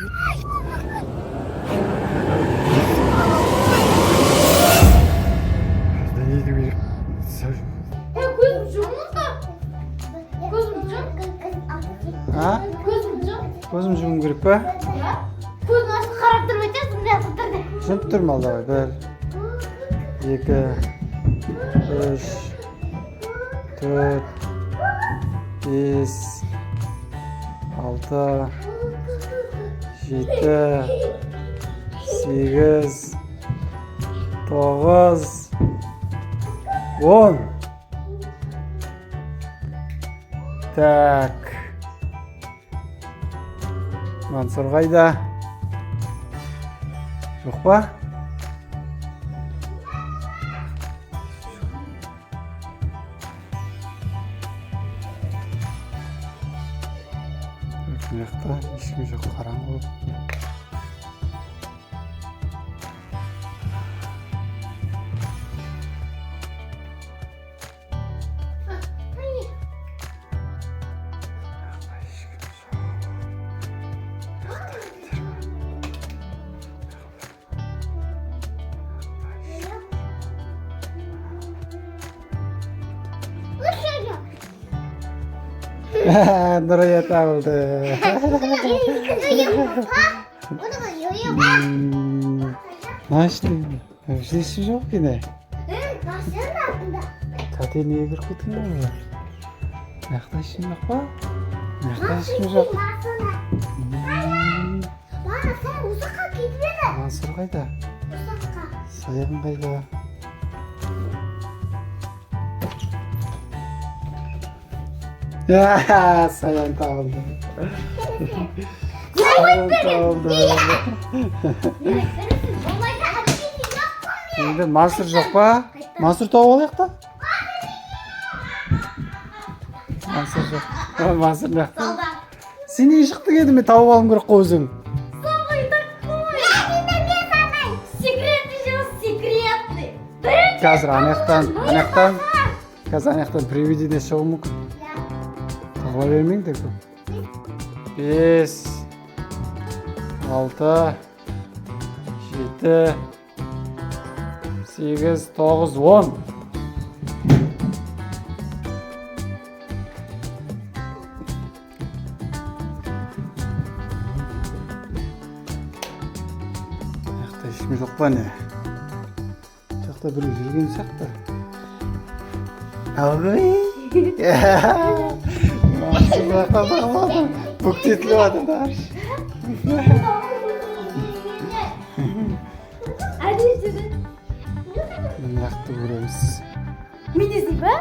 Neydi bir Gözüm жұмылды. Gözüm жум. Ha? Gözüm жум. Gözüm жұмым керек па? Ya. Көзін ашып қарап тұрып өтесің мына тұрды. Жұмып тұрмын алдағы. 1, 2, 3, 4, 5, 6, 7, 8, 9, 10. Так. Мансұр қайда? Жоқ па? Мына жақта ешкім жоқ, қараңғы. Нұрая табылды. Нашли. Здесь жоқ ене. Кәте неге кіріп кеттің бе? Мақта ешкім жоқ па? Мақта ешкім жоқ. Мансұр қайда? Саян қайда? Саян табылды. Саян табылды. Енді Мансұр жоқ па? Мансұр тауып алайық та? Мансұр жоқ. Мансұр жоқ. Сен не шықтың еді, мен тауып алым керек қой өзің. Қазір анаяқтан привидение шығуы мүмкін. Тағыла бермеңдер көп. 5, 6, 7, 8, 9, 10. Жақта ешкім жоқ па не? Жақта біреу жүрген сияқты. Ағай! Мансұрға қадағалады. Бүктетіліп адыдар. Нақты көреміз. Мен іздей ба?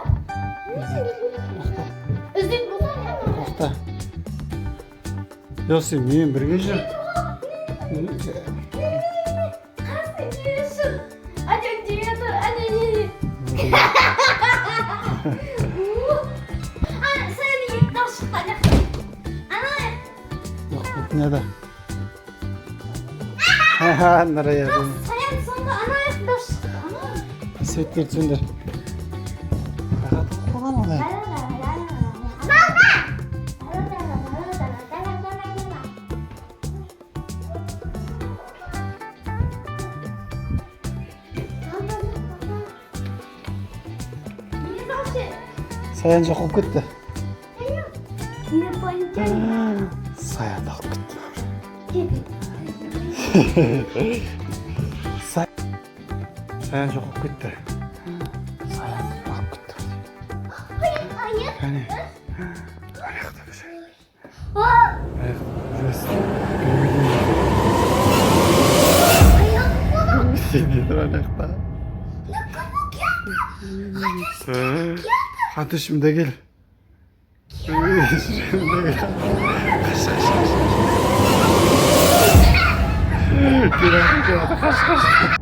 Іздеп болсам? Тоқта. Жоқ, сен мен бірге жүр. Неде? Нұрая. Саян сонда ана аяқта шықты. Светтерді сөндір. Қағат қоған олай. Саян жоқ болып кетті. Саян алып кетті. Саян жоқ болып кетті. Саян алып кетті. Кәне. Аяқта бір жай. Аяқта жүресің. Сенеді аяқта. Хат ішімде кел. Ішімде кел. Қаш.